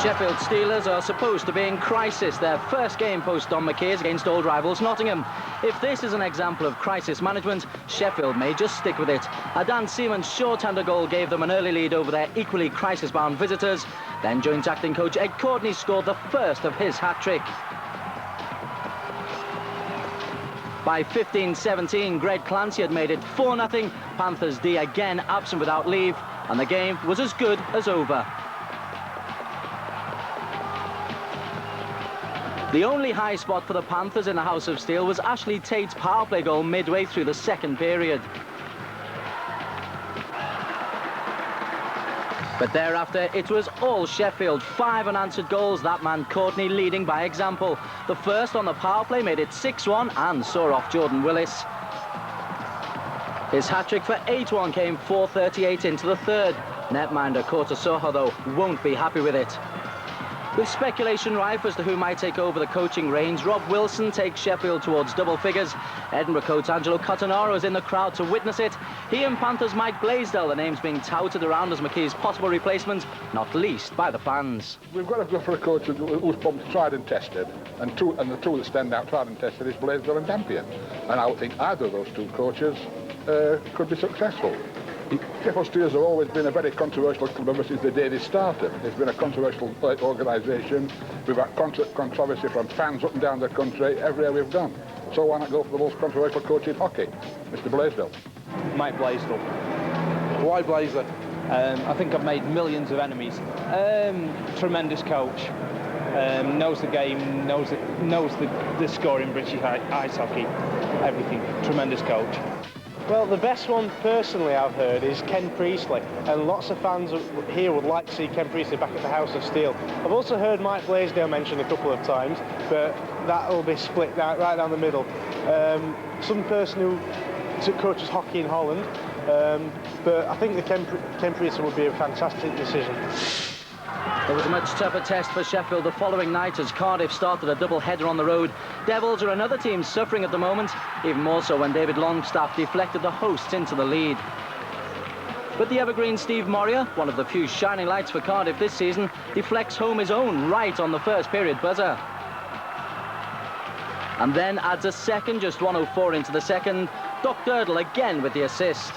Sheffield Steelers are supposed to be in crisis. Their first game post Don McKay's against old rivals Nottingham. If this is an example of crisis management, Sheffield may just stick with it. A Dan Seaman's short-hander goal gave them an early lead over their equally crisis-bound visitors. Then joint acting coach Ed Courtney scored the first of his hat-trick. By 15-17, Greg Clancy had made it 4-0. Panthers D again absent without leave, and the game was as good as over. The only high spot for the Panthers in the House of Steel was Ashley Tate's power play goal midway through the second period. But thereafter, it was all Sheffield. 5 unanswered goals, that man Courtney leading by example. The first on the power play made it 6-1 and saw off Jordan Willis. His hat-trick for 8-1 came 4:38 into the third. Netminder Kota Soho, though, won't be happy with it. With speculation rife as to who might take over the coaching reins, Rob Wilson takes Sheffield towards double figures. Edinburgh coach Angelo Cottonaro is in the crowd to witness it. He and Panthers Mike Blaisdell, the names being touted around as McKee's possible replacement, not least by the fans. We've got to go for a coach who's tried and tested, and the two that stand out tried and tested is Blaisdell and Dampier. And I would think either of those two coaches could be successful. Sheffield Steelers have always been a very controversial club ever since the day they started. It's been a controversial organisation. We've had controversy from fans up and down the country everywhere we've gone. So why not go for the most controversial coach in hockey, Mr. Blaisdell? Mike Blaisdell. Why Blaisdell? I think I've made millions of enemies. Tremendous coach. Knows the game, knows the score in British ice hockey. Everything. Tremendous coach. Well, the best one personally I've heard is Ken Priestley, and lots of fans here would like to see Ken Priestley back at the House of Steel. I've also heard Mike Blaisdell mentioned a couple of times, but that will be split right down the middle. Some person who coaches hockey in Holland, but I think the Ken Priestley would be a fantastic decision. It was a much tougher test for Sheffield the following night as Cardiff started a double-header on the road. Devils are another team suffering at the moment, even more so when David Longstaff deflected the hosts into the lead. But the evergreen Steve Moria, one of the few shining lights for Cardiff this season, deflects home his own right on the first period buzzer. And then adds a second, just 1:04 into the second. Doc Durdle again with the assist.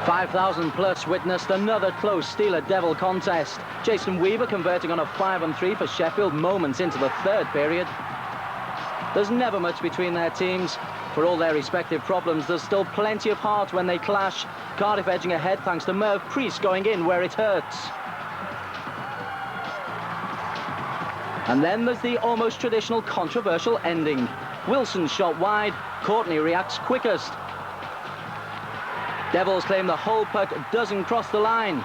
5,000 plus witnessed another close Steeler-Devil contest. Jason Weaver converting on a 5-3 for Sheffield moments into the third period. There's never much between their teams. For all their respective problems, there's still plenty of heart when they clash. Cardiff edging ahead thanks to Merv Priest going in where it hurts. And then there's the almost traditional controversial ending. Wilson's shot wide, Courtney reacts quickest. Devils claim the whole puck doesn't cross the line.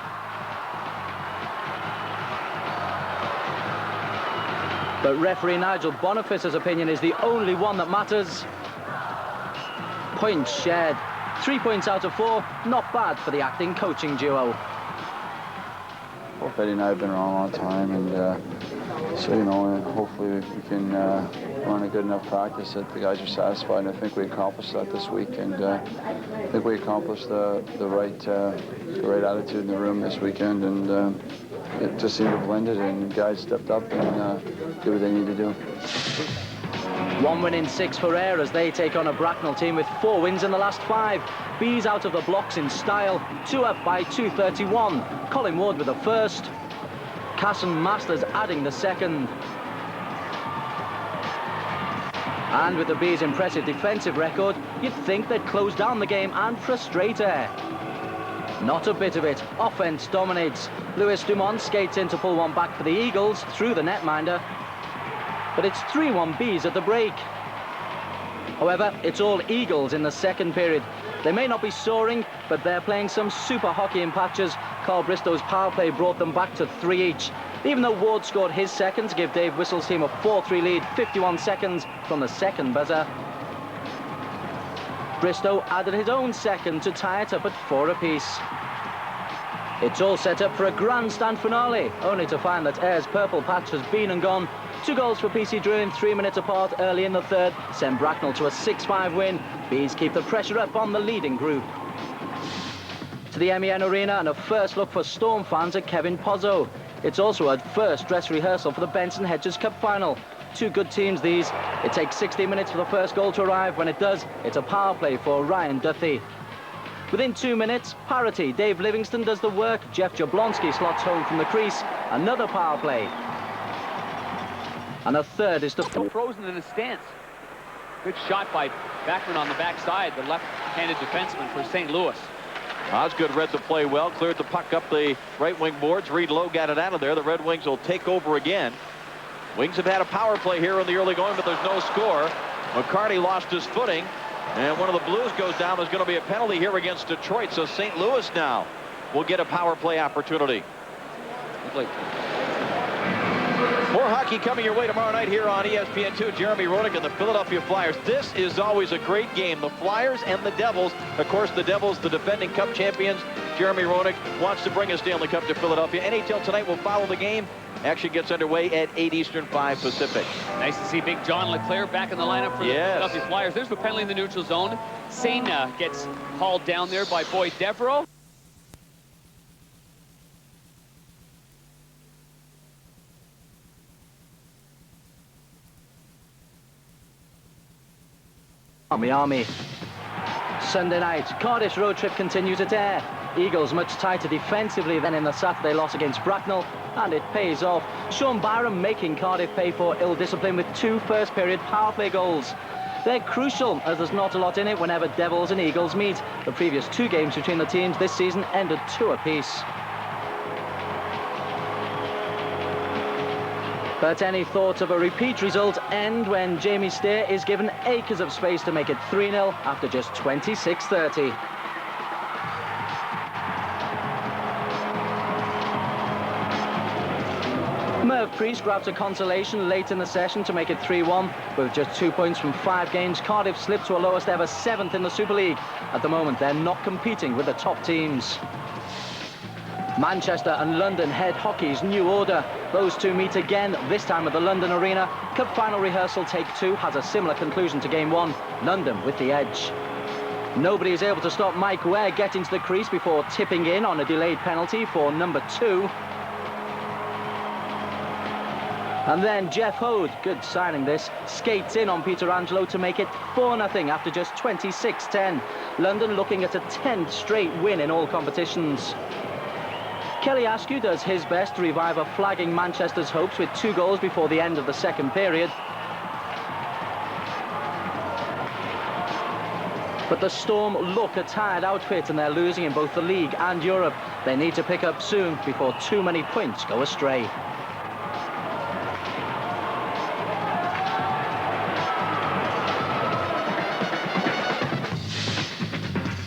But referee Nigel Boniface's opinion is the only one that matters. Points shared. 3 points out of 4, not bad for the acting coaching duo. Well, Betty and I have been around a long time, and so, you know, hopefully we can run a good enough practice that the guys are satisfied, and I think we accomplished that this week, and I think we accomplished the right attitude in the room this weekend, and it just seemed to blend it, and guys stepped up and did what they need to do. 1 win in 6 for Ayr as they take on a Bracknell team with 4 wins in the last 5. Bees out of the blocks in style, 2 up by 2:31. Colin Ward with the first. Casson Masters adding the second. And with the Bees' impressive defensive record, you'd think they'd close down the game and frustrate Ayr. Not a bit of it. Offense dominates. Lewis Dumont skates in to pull one back for the Eagles through the netminder. But it's 3-1 Bees at the break. However, it's all Eagles in the second period. They may not be soaring, but they're playing some super hockey in patches. Carl Bristow's power play brought them back to 3 each. Even though Ward scored his second to give Dave Whistle's team a 4-3 lead, 51 seconds from the second buzzer. Bristow added his own second to tie it up at 4 apiece. It's all set up for a grandstand finale, only to find that Ayr's purple patch has been and gone. 2 goals for PC Druin 3 minutes apart early in the third send Bracknell to a 6-5 win. Bees keep the pressure up on the leading group. to the MEN Arena and a first look for Storm fans at Kevin Pozzo. It's also a first dress rehearsal for the Benson Hedges Cup final. Two good teams these. It takes 60 minutes for the first goal to arrive. When it does, it's a power play for Ryan Duthie. Within 2 minutes, parity. Dave Livingston does the work. Jeff Jablonski slots home from the crease. Another power play. And a third is to... Still frozen in his stance. Good shot by Backman on the backside, the left-handed defenseman for St. Louis. Osgood read the play well, cleared the puck up the right wing boards. Reed Lowe got it out of there. The Red Wings will take over again. Wings have had a power play here in the early going, but there's no score. McCarty lost his footing, and one of the Blues goes down. There's going to be a penalty here against Detroit, so St. Louis now will get a power play opportunity. More hockey coming your way tomorrow night here on ESPN2. Jeremy Roenick and the Philadelphia Flyers. This is always a great game. The Flyers and the Devils. Of course, the Devils, the defending Cup champions. Jeremy Roenick wants to bring a Stanley Cup to Philadelphia. NHL Tonight will follow the game. Action gets underway at 8 Eastern, 5 Pacific. Nice to see big John LeClaire back in the lineup for the Philadelphia Flyers. There's a penalty in the neutral zone. Sane gets hauled down there by Boyd Devereaux. Army. Sunday night, Cardiff's road trip continues at Ayr. Eagles much tighter defensively than in the Saturday loss against Bracknell, and it pays off. Sean Byram making Cardiff pay for ill discipline with 2 first-period power play goals. They're crucial, as there's not a lot in it whenever Devils and Eagles meet. The previous 2 games between the teams this season ended 2 apiece. But any thoughts of a repeat result end when Jamie Steer is given acres of space to make it 3-0 after just 26:30. Merv Priest grabs a consolation late in the session to make it 3-1. With just 2 points from 5 games, Cardiff slipped to a lowest ever 7th in the Super League. At the moment, they're not competing with the top teams. Manchester and London head hockey's new order. Those two meet again, this time at the London Arena. Cup final rehearsal take 2 has a similar conclusion to game 1. London with the edge. Nobody is able to stop Mike Ware getting to the crease before tipping in on a delayed penalty for number 2. And then Jeff Hode, good signing this, skates in on Peter Angelo to make it 4-0 after just 26-10. London looking at a 10th straight win in all competitions. Kelly Askew does his best to revive a flagging Manchester's hopes with 2 goals before the end of the second period. But the Storm look a tired outfit and they're losing in both the league and Europe. They need to pick up soon before too many points go astray.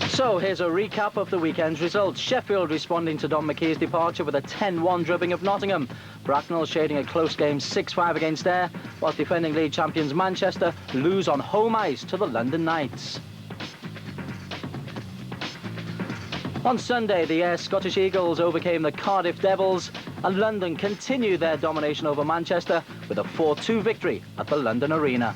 So here's a recap of the weekend's results. Sheffield responding to Don McKee's departure with a 10-1 drubbing of Nottingham. Bracknell shading a close game 6-5 against Ayr, whilst defending league champions Manchester lose on home ice to the London Knights. On Sunday, the Ayr Scottish Eagles overcame the Cardiff Devils, and London continued their domination over Manchester with a 4-2 victory at the London Arena.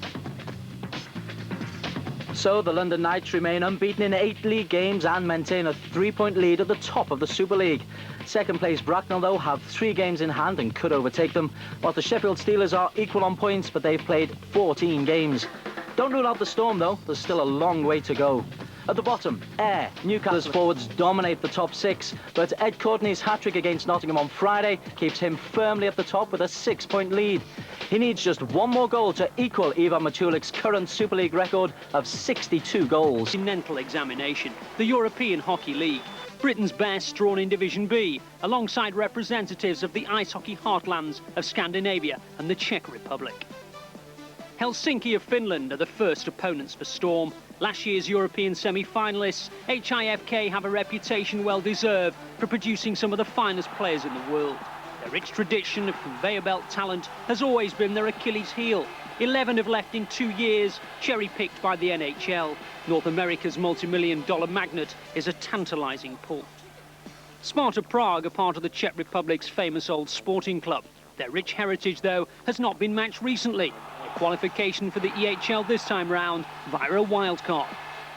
So the London Knights remain unbeaten in 8 league games and maintain a 3-point lead at the top of the Super League. Second place Bracknell, though, have 3 games in hand and could overtake them, while the Sheffield Steelers are equal on points, but they've played 14 games. Don't rule out the Storm, though. There's still a long way to go. At the bottom, Ayr. Newcastle's forwards dominate the top 6, but Ed Courtney's hat-trick against Nottingham on Friday keeps him firmly at the top with a 6-point lead. He needs just 1 more goal to equal Ivan Machulik's current Super League record of 62 goals. Continental examination, the European Hockey League. Britain's best drawn in Division B, alongside representatives of the ice hockey heartlands of Scandinavia and the Czech Republic. Helsinki of Finland are the first opponents for Storm. Last year's European semi-finalists, HIFK have a reputation well-deserved for producing some of the finest players in the world. Their rich tradition of conveyor belt talent has always been their Achilles heel. 11 have left in 2 years, cherry-picked by the NHL. North America's multi-million-dollar magnate is a tantalising pull. Sparta Prague are part of the Czech Republic's famous old sporting club. Their rich heritage, though, has not been matched recently. Qualification for the EHL this time round via a wildcard.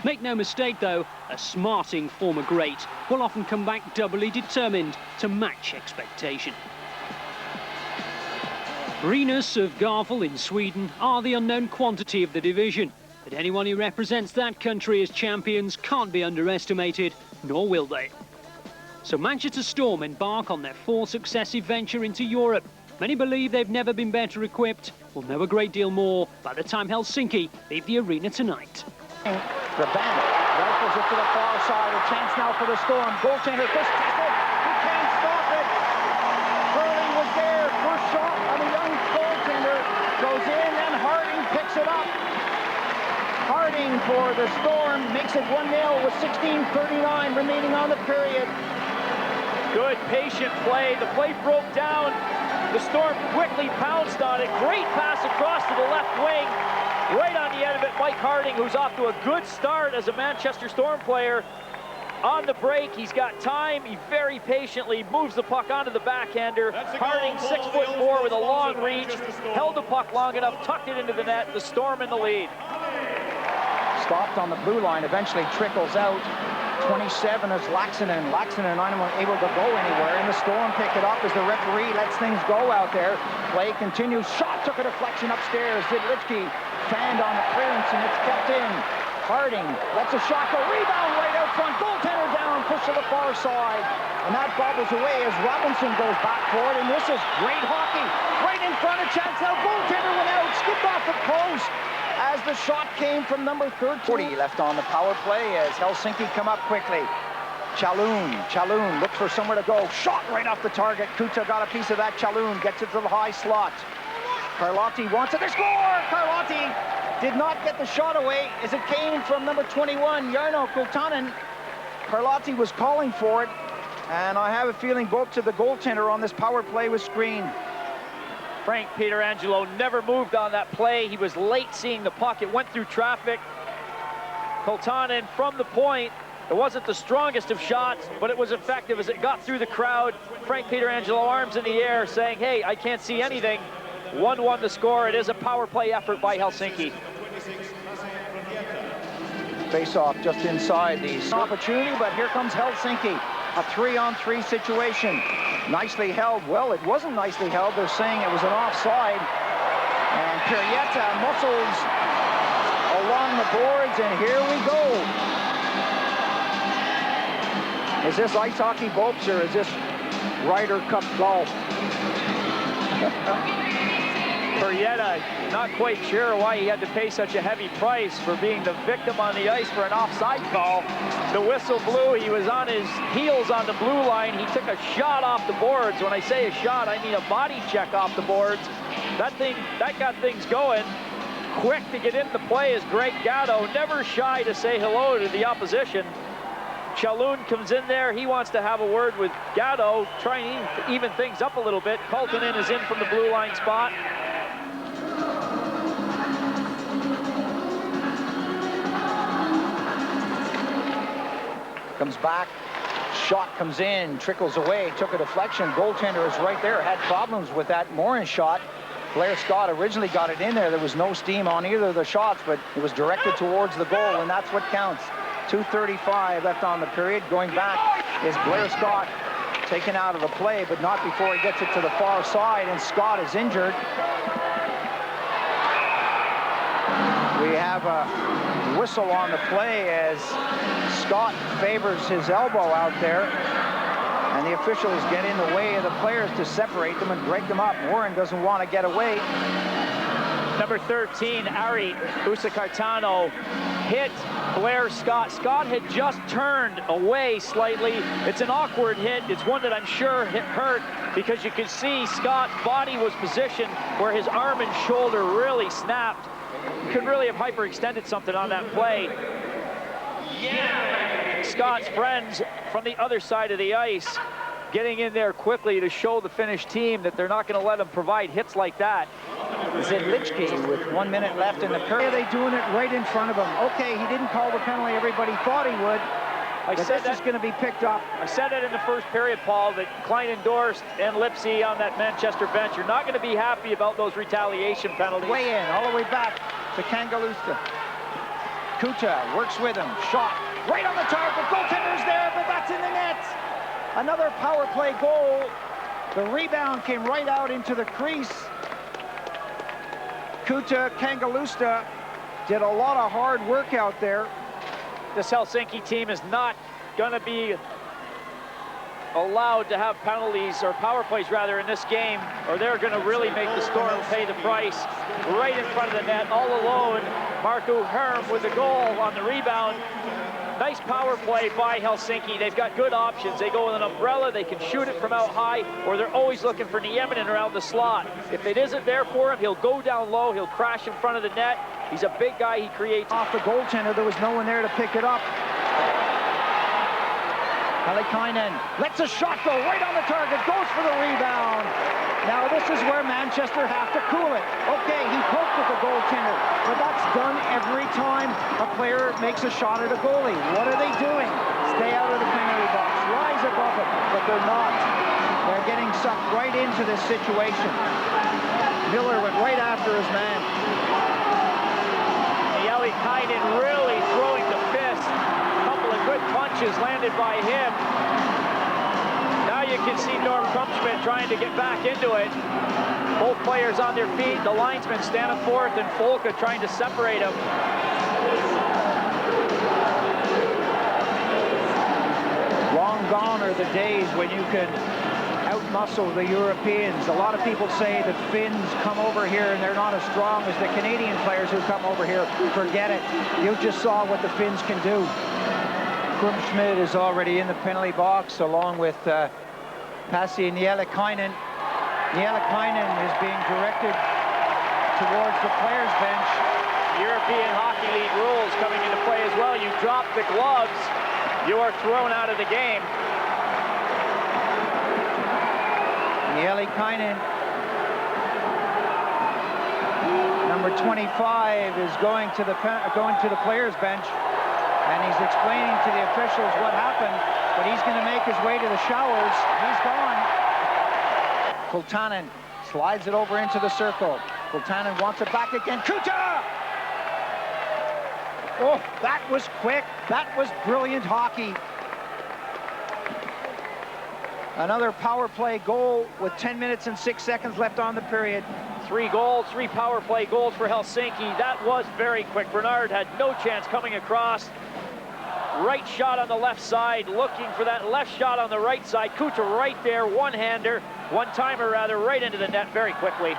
Make no mistake, though, a smarting former great will often come back doubly determined to match expectation. Brynäs of Garvel in Sweden are the unknown quantity of the division, but anyone who represents that country as champions can't be underestimated, nor will they. So Manchester Storm embark on their fourth successive venture into Europe. Many believe they've never been better equipped, will know a great deal more by the time Helsinki leave the arena tonight. Raban rifles it to the far side. A chance now for the Storm. Goaltender, first tackle. He can't stop it. Hurley was there. First shot on a young goaltender. Goes in and Harding picks it up. Harding for the Storm makes it 1-0 with 16:39 remaining on the period. Good patient play. The play broke down. The Storm quickly pounced on it. Great pass across to the left wing. Right on the end of it, Mike Harding, who's off to a good start as a Manchester Storm player. On the break, he's got time. He very patiently moves the puck onto the backhander. Harding, 6'4", with a long reach, held the puck long enough, tucked it into the net. The Storm in the lead. Stopped on the blue line, eventually trickles out. 27 is Laxinen. Laxinen not able to go anywhere, and the Storm pick it up as the referee lets things go out there. Play continues. Shot took a deflection upstairs. Zidlitzky fanned on the clearance, and it's kept in. Harding lets a shot go. Rebound right out front. Goaltender down. Push to the far side. And that bobbles away as Robinson goes back for it. And this is great hockey. Right in front of chance now. Goaltender went out. Skipped off the post as the shot came from number 13. 40 left on the power play as Helsinki come up quickly. Chaloon looks for somewhere to go. Shot right off the target. Kutsa got a piece of that. Chaloon gets it to the high slot. Carlotti wants it. They score! Carlotti did not get the shot away as it came from number 21, Jarno Kultanen. Carlotti was calling for it, and I have a feeling both to the goaltender on this power play was screened. Frank Pietrangelo never moved on that play. He was late seeing the puck. It went through traffic. Kultanen from the point. It wasn't the strongest of shots, but it was effective as it got through the crowd. Frank Pietrangelo, arms in the air, saying, hey, I can't see anything. 1-1 the score. It is a power play effort by Helsinki. Face-off just inside the opportunity, but here comes Helsinki. A 3-on-3 situation. Nicely held. Well, it wasn't nicely held. They're saying it was an offside. And Pirjeta muscles along the boards, and here we go. Is this ice hockey, Bopes, or is this Ryder Cup golf? Pirjeta, not quite sure why he had to pay such a heavy price for being the victim on the ice for an offside call. The whistle blew. He was on his heels on the blue line. He took a shot off the boards. When I say a shot, I mean a body check off the boards. That got things going. Quick to get into play is Greg Gatto, never shy to say hello to the opposition. Chaloon comes in there. He wants to have a word with Gatto, trying to even things up a little bit. Kultanen is in from the blue line spot. Comes back, shot comes in, trickles away, took a deflection. Goaltender is right there, had problems with that Morin shot. Blair Scott originally got it in there. There was no steam on either of the shots, but it was directed towards the goal, and that's what counts. 2:35 left on the period. Going back is Blair Scott, taken out of the play, but not before he gets it to the far side, and Scott is injured. We have a whistle on the play as Scott favors his elbow out there, and the officials get in the way of the players to separate them and break them up. Warren doesn't want to get away. Number 13, Ari Usakartano, hit Blair Scott. Scott had just turned away slightly. It's an awkward hit. It's one that I'm sure hurt because you could see Scott's body was positioned where his arm and shoulder really snapped. You could really have hyperextended something on that play. Scott's friends from the other side of the ice getting in there quickly to show the Finnish team that they're not going to let them provide hits like that. Zidlitzky with 1 minute left in the period. Are they doing it right in front of him? Okay, he didn't call the penalty everybody thought he would. I said this is going to be picked up. I said it in the first period, Paul, that Klein endorsed and Lipsy on that Manchester bench. You're not going to be happy about those retaliation penalties. Way in, all the way back to Kangaluska. Kuta works with him. Shot right on the target. Goaltender's there, but that's in the net. Another power play goal. The rebound came right out into the crease. Kuta Kangalusta did a lot of hard work out there. This Helsinki team is not going to be allowed to have penalties, or power plays rather, in this game, or they're going to really make the Storm pay the price. Right in front of the net, all alone, Markku Herm with the goal on the rebound. Nice power play by Helsinki. They've got good options. They go with an umbrella, they can shoot it from out high, or they're always looking for Nieminen around the slot. If it isn't there for him, he'll go down low, he'll crash in front of the net. He's a big guy, he creates. Off the goaltender, there was no one there to pick it up. Helikainen lets a shot go right on the target, goes for the rebound. Now this is where Manchester have to cool it. Okay, he poked at the goaltender, but that's done every time a player makes a shot at a goalie. What are they doing? Stay out of the penalty box, rise above it, but they're not. They're getting sucked right into this situation. Miller went right after his man. Helikainen really throwing the fist. Good punches landed by him. Now you can see Norm Krumschmidt trying to get back into it. Both players on their feet. The linesman standing fourth, and Folka trying to separate them. Long gone are the days when you can outmuscle the Europeans. A lot of people say that Finns come over here and they're not as strong as the Canadian players who come over here. Forget it. You just saw what the Finns can do. Krumschmidt is already in the penalty box along with Pasi Nielikainen. Nielikainen is being directed towards the players' bench. European Hockey League rules coming into play as well. You drop the gloves, you are thrown out of the game. Nielikainen, number 25, is going to the players' bench. And he's explaining to the officials what happened, but he's going to make his way to the showers. He's gone. Kultanen slides it over into the circle. Kultanen wants it back again. Kuta! Oh, that was quick. That was brilliant hockey. Another power play goal with 10 minutes and 6 seconds left on the period. 3 goals, 3 power play goals for Helsinki. That was very quick. Bernard had no chance coming across. Right shot on the left side, looking for that left shot on the right side. Kuta right there, one-hander, one-timer rather, right into the net very quickly.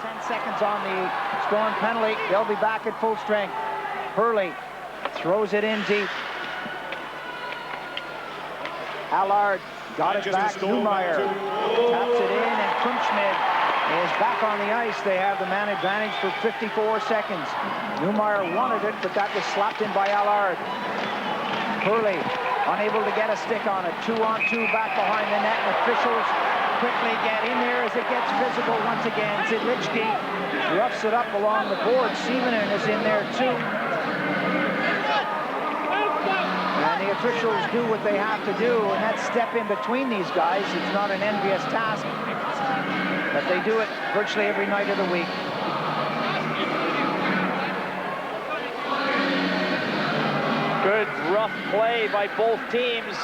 10 seconds on the Storm penalty. They'll be back at full strength. Hurley throws it in deep. Allard got it back. Neumeyer taps it in, and Krumschmidt is back on the ice. They have the man advantage for 54 seconds. Neumeyer wanted it, but that was slapped in by Allard. Hurley unable to get a stick on it. 2-on-2 back behind the net, and officials quickly get in there as it gets physical once again. Zidlichki roughs it up along the board. Seemanen is in there too. And the officials do what they have to do, and that's step in between these guys. It's not an envious task, but they do it virtually every night of the week. Good rough play by both teams.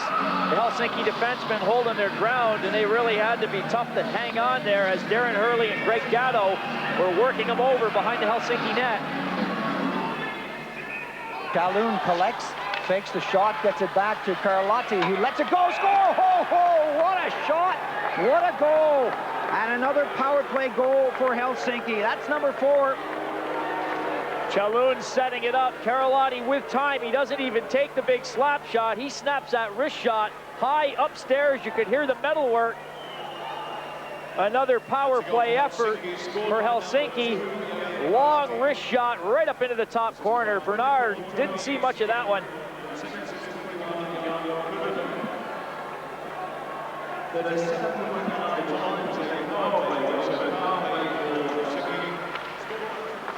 The Helsinki defensemen holding their ground, and they really had to be tough to hang on there as Darren Hurley and Greg Gatto were working them over behind the Helsinki net. Calhoun collects, fakes the shot, gets it back to Carlotti, who lets it go, score! Ho, ho, what a shot! What a goal! And another power play goal for Helsinki. That's number 4. Chalun setting it up. Carlotti with time. He doesn't even take the big slap shot. He snaps that wrist shot high upstairs. You could hear the metalwork. Another power play effort for Helsinki. Long wrist shot right up into the top corner. Bernard didn't see much of that one.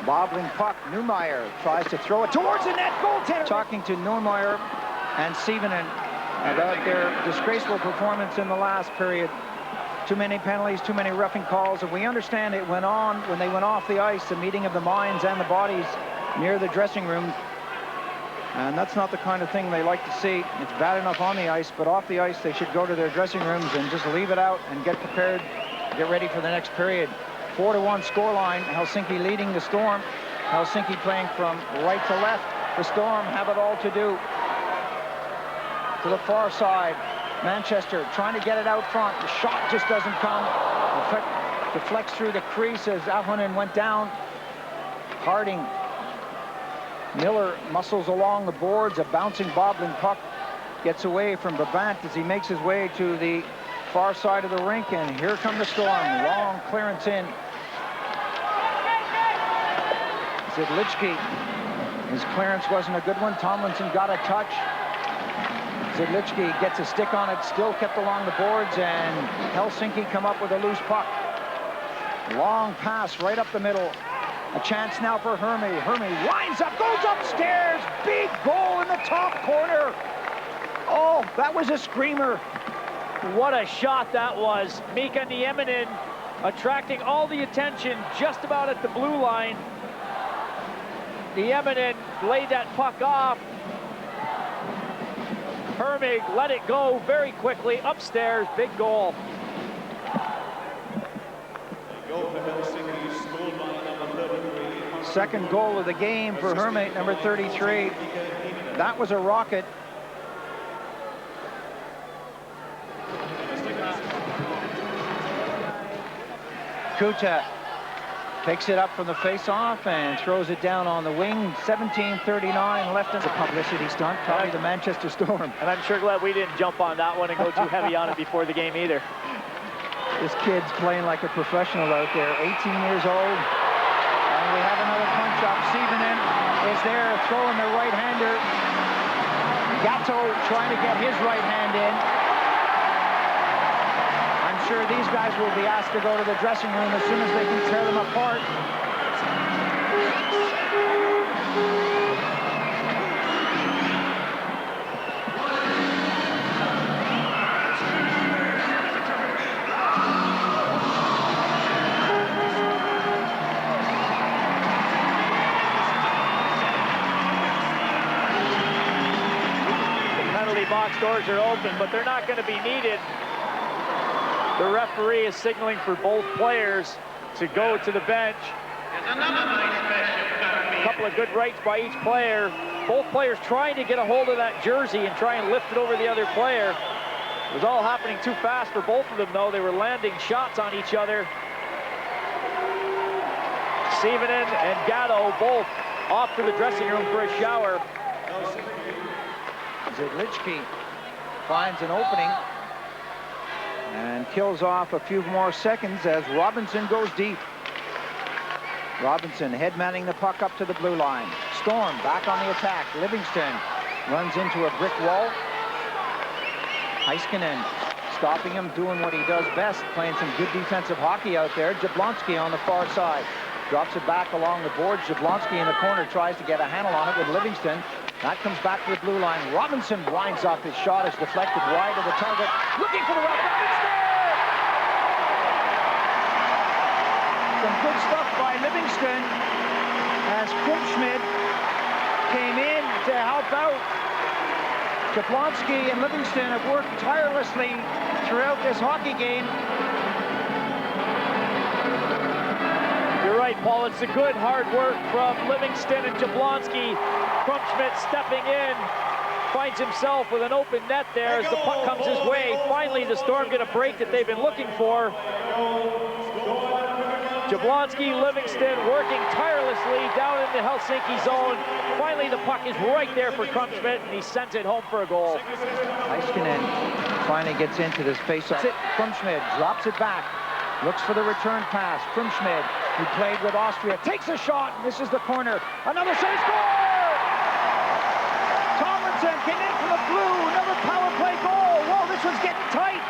Bobbling puck, Neumeyer tries to throw it towards the net, goaltender! Talking to Neumeyer and Seemanen about their disgraceful performance in the last period. Too many penalties, too many roughing calls, and we understand it went on when they went off the ice, the meeting of the minds and the bodies. near the dressing room. And that's not the kind of thing they like to see. It's bad enough on the ice, but off the ice, they should go to their dressing rooms and just leave it out and get prepared, get ready for the next period. 4-1 scoreline, Helsinki leading the Storm. Helsinki playing from right to left. The Storm have it all to do. To the far side, Manchester trying to get it out front. The shot just doesn't come. Deflects through the crease as Ahonen went down. Harding. Miller muscles along the boards. A bouncing, bobbling puck gets away from Brabant as he makes his way to the far side of the rink, and here come the Storm. Long clearance in. Zidlichki. His clearance wasn't a good one. Tomlinson got a touch. Zidlichki gets a stick on it, still kept along the boards, and Helsinki come up with a loose puck. Long pass right up the middle. A chance now for Hermy. Hermy winds up, goes upstairs. Big goal in the top corner. Oh, that was a screamer. What a shot that was. Mika Nieminen attracting all the attention just about at the blue line. Nieminen laid that puck off. Hermig let it go very quickly upstairs. Big goal. Second goal of the game for Hermig, number 33. That was a rocket. Kuta picks it up from the face-off and throws it down on the wing. 17:39 left in the publicity stunt, probably the Manchester Storm. And I'm sure glad we didn't jump on that one and go too heavy on it before the game either. This kid's playing like a professional out there, 18 years old. And we have another punch-up. Sievenen is there throwing the right-hander. Gatto trying to get his right hand in. I'm sure these guys will be asked to go to the dressing room as soon as they can tear them apart. Box doors are open, but they're not going to be needed. The referee is signaling for both players to go to the bench. A couple of good rights by each player. Both players trying to get a hold of that jersey and try and lift it over the other player. It was all happening too fast for both of them, though. They were landing shots on each other. Sievenen and Gatto both off to the dressing room for a shower. Zidlichki finds an opening and kills off a few more seconds as Robinson goes deep. Robinson head-manning the puck up to the blue line. Storm back on the attack. Livingston runs into a brick wall. Heiskanen stopping him, doing what he does best, playing some good defensive hockey out there. Jablonski on the far side. Drops it back along the boards. Jablonski in the corner tries to get a handle on it with Livingston. That comes back to the blue line. Robinson winds up. His shot is deflected wide of the target. Looking for the route. Robinson! Some good stuff by Livingston as Krumpschmidt came in to help out. Jablonski and Livingston have worked tirelessly throughout this hockey game. You're right, Paul. It's a good hard work from Livingston and Jablonski. Krumpschmidt stepping in, finds himself with an open net there as the puck comes his way. Finally, the Storm get a break that they've been looking for. Jablonski, Livingston working tirelessly down in the Helsinki zone. Finally, the puck is right there for Krumpschmidt, and he sends it home for a goal. Heiskanen finally gets into this face-off. Krumpschmidt drops it back. Looks for the return pass. Krumpschmidt, who played with Austria, takes a shot, and misses the corner. Another save, score! Tomlinson came in from the blue, another power play goal. Whoa, this one's getting tight.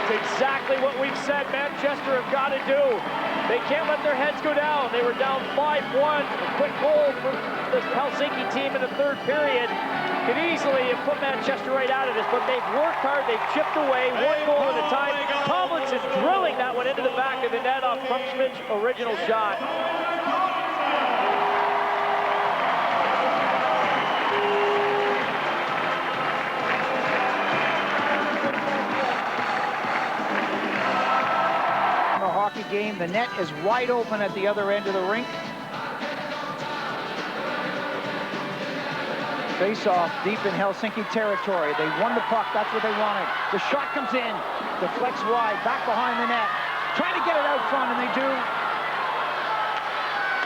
It's exactly what we've said Manchester have got to do. They can't let their heads go down. They were down 5-1. A quick goal for the Helsinki team in the third period could easily have put Manchester right out of this, but they've worked hard. They've chipped away, one goal at a time. Tomlinson drilling that one into the back of the net off Krumpsman's original shot. Game. The net is wide open at the other end of the rink. Face-off deep in Helsinki territory. They won the puck. That's what they wanted. The shot comes in. Deflects wide. Back behind the net. Trying to get it out front, and they do.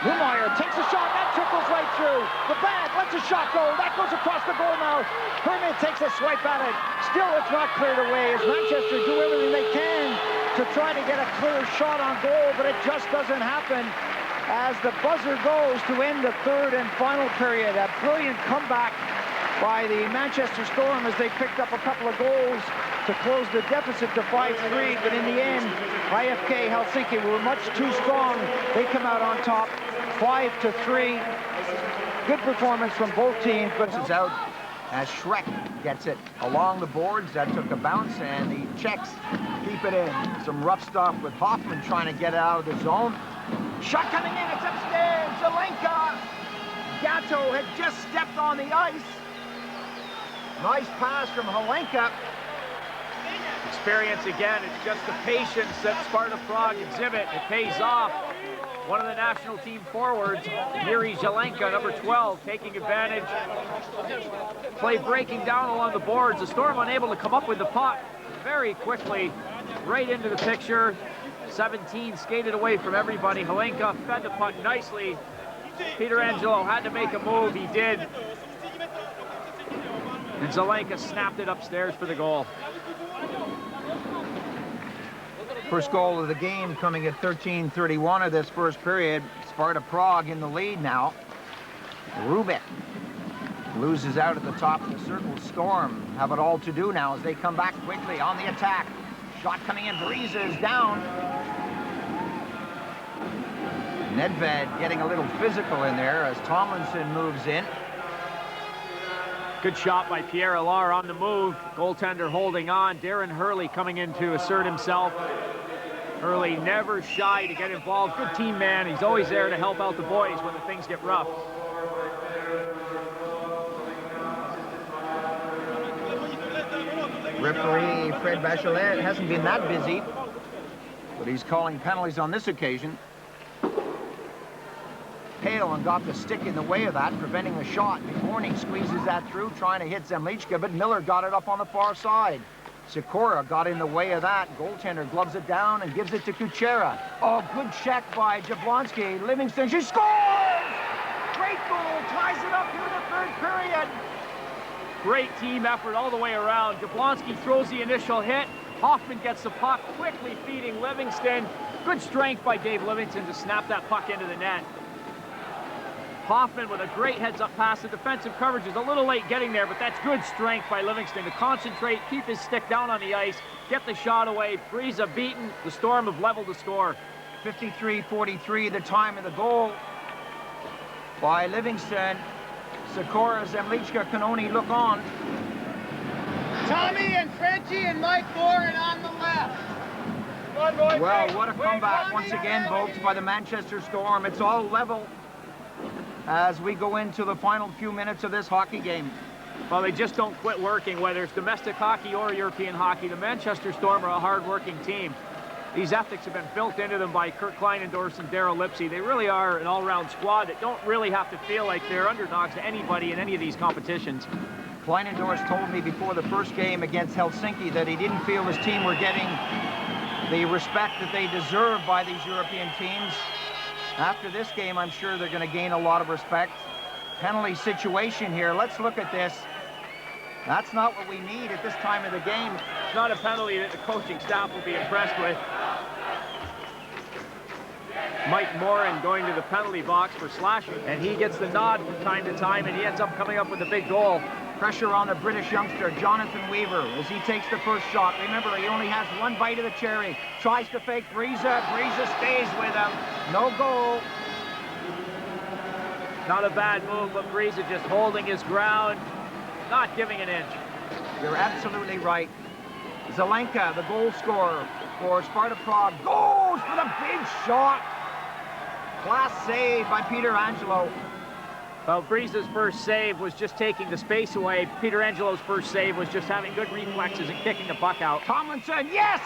Neumeyer takes a shot. That trickles right through. The bag lets a shot go. That goes across the goal mouth. Herman takes a swipe at it. Still, it's not cleared away as Manchester do everything they can to try to get a clear shot on goal, but it just doesn't happen as the buzzer goes to end the third and final period. A brilliant comeback by the Manchester Storm as they picked up a couple of goals to close the deficit to 5-3, but in the end, IFK Helsinki were much too strong. They come out on top, 5-3. Good performance from both teams, but it's out as Schreck gets it along the boards. That took a bounce, and the Czechs keep it in. Some rough stuff with Hoffman trying to get it out of the zone. Shot coming in, it's upstairs. Zelenka. Gatto had just stepped on the ice. Nice pass from Helenka. Experience again, it's just the patience that Sparta Prague exhibit. It pays off. One of the national team forwards, Yuri Zelenka, number 12, taking advantage. Play breaking down along the boards. The Storm unable to come up with the puck very quickly, right into the picture. 17 skated away from everybody. Helenka fed the puck nicely. Peter Angelo had to make a move. He did. And Zelenka snapped it upstairs for the goal. First goal of the game coming at 13:31 of this first period. Sparta Prague in the lead now. Rubik loses out at the top of the circle. Storm have it all to do now as they come back quickly on the attack. Shot coming in, breezes down. Nedved getting a little physical in there as Tomlinson moves in. Good shot by Pierre Allard on the move. Goaltender holding on. Darren Hurley coming in to assert himself. Hurley never shy to get involved. Good team man. He's always there to help out the boys when the things get rough. Referee Fred Bachelet hasn't been that busy, but he's calling penalties on this occasion. Palin got the stick in the way of that, preventing the shot. McMorning squeezes that through, trying to hit Zemlichka, but Miller got it up on the far side. Sikora got in the way of that. Goaltender gloves it down and gives it to Kuchera. Oh, good check by Jablonski. Livingston, she scores! Great goal, ties it up here in the third period. Great team effort all the way around. Jablonski throws the initial hit. Hoffman gets the puck, quickly feeding Livingston. Good strength by Dave Livingston to snap that puck into the net. Hoffman with a great heads-up pass. The defensive coverage is a little late getting there, but that's good strength by Livingston to concentrate, keep his stick down on the ice, get the shot away. Friese beaten. The Storm have leveled the score. 53-43, the time of the goal by Livingston. Sikora, Zemlichka can only look on. Tommy and Frenchie and Mike Moran on the left. Well, what a comeback once again, folks, by the Manchester Storm. It's all level as we go into the final few minutes of this hockey game. Well, they just don't quit working, whether it's domestic hockey or European hockey. The Manchester Storm are a hard-working team. These ethics have been built into them by Kurt Kleinendorf and Darryl Lipsy. They really are an all-round squad that don't really have to feel like they're underdogs to anybody in any of these competitions. Kleinendorf told me before the first game against Helsinki that he didn't feel his team were getting the respect that they deserve by these European teams. After this game, I'm sure they're going to gain a lot of respect. Penalty situation here. Let's look at this. That's not what we need at this time of the game. It's not a penalty that the coaching staff will be impressed with. Mike Moran going to the penalty box for slashing, and he gets the nod from time to time, and he ends up coming up with a big goal. Pressure on the British youngster, Jonathan Weaver, as he takes the first shot. Remember, he only has one bite of the cherry. Tries to fake Breeza. Breeza stays with him. No goal. Not a bad move, but Breeza just holding his ground, not giving an inch. You're absolutely right. Zelenka, the goal scorer for Sparta Prague, goes for the big shot. Class save by Peter Angelo. Well, Breeze's first save was just taking the space away. Peter Angelo's first save was just having good reflexes and kicking the puck out. Tomlinson, yes!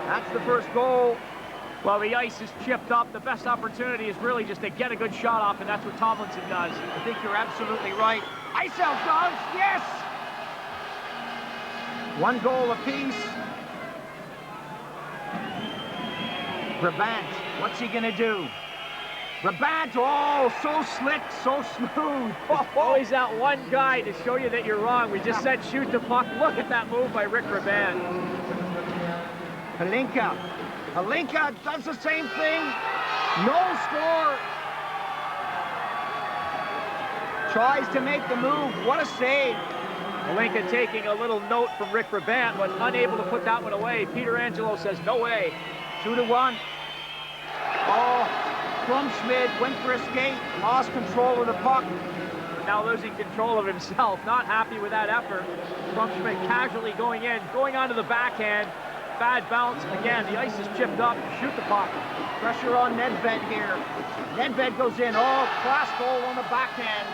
That's the first goal. Well, the ice is chipped up. The best opportunity is really just to get a good shot off, and that's what Tomlinson does. I think you're absolutely right. ISL does, yes! One goal apiece. Brabant, what's he gonna do? Brabant, oh, so slick, so smooth. There's always that one guy to show you that you're wrong. We just said shoot the puck. Look at that move by Rick Brabant. Halinka. Halinka does the same thing. No score. Tries to make the move. What a save. Halinka taking a little note from Rick Brabant, but unable to put that one away. Peter Angelo says no way. 2-1. Oh. Klumschmidt went for a skate, lost control of the puck. Now losing control of himself, not happy with that effort. Klumschmidt casually going in, going onto the backhand. Bad bounce. Again, the ice is chipped up. Shoot the puck. Pressure on Nedved here. Nedved goes in. Oh, class goal on the backhand.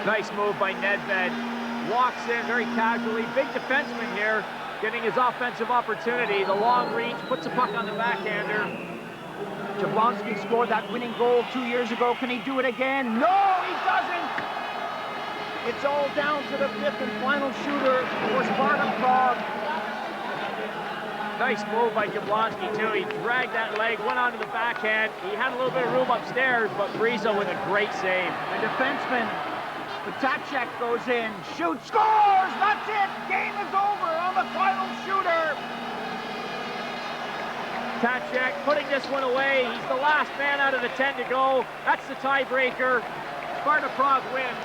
Nice move by Nedved. Walks in very casually. Big defenseman here. Getting his offensive opportunity, the long reach, puts the puck on the backhander. Jablonski scored that winning goal 2 years ago. Can he do it again? No, he doesn't! It's all down to the fifth and final shooter for Sparta Prague. Nice move by Jablonski, too. He dragged that leg, went onto the backhand. He had a little bit of room upstairs, but Breeza with a great save. The defenseman, Patacek goes in, shoots, scores! That's it! Game is over on the final shooter! Patacek putting this one away. He's the last man out of the 10 to go. That's the tiebreaker. Sparta Prague win.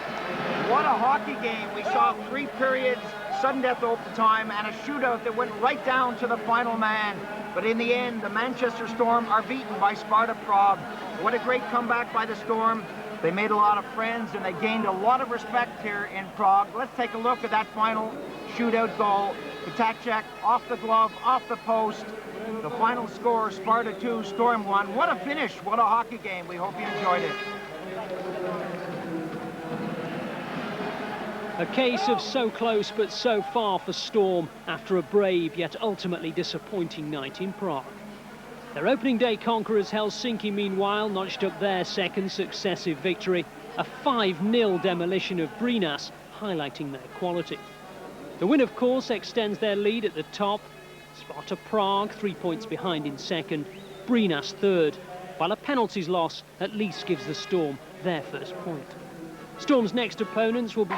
What a hockey game. We saw 3 periods, sudden death overtime, and a shootout that went right down to the final man. But in the end, the Manchester Storm are beaten by Sparta Prague. What a great comeback by the Storm. They made a lot of friends, and they gained a lot of respect here in Prague. Let's take a look at that final shootout goal. Patacek off the glove, off the post. The final score, Sparta 2, Storm 1. What a finish. What a hockey game. We hope you enjoyed it. A case of so close but so far for Storm after a brave yet ultimately disappointing night in Prague. Their opening day conquerors Helsinki, meanwhile, notched up their second successive victory. A 5-0 demolition of Brinas, highlighting their quality. The win, of course, extends their lead at the top. Sparta Prague 3 points behind in second, Brinas third, while a penalties loss at least gives the Storm their first point. Storm's next opponents will be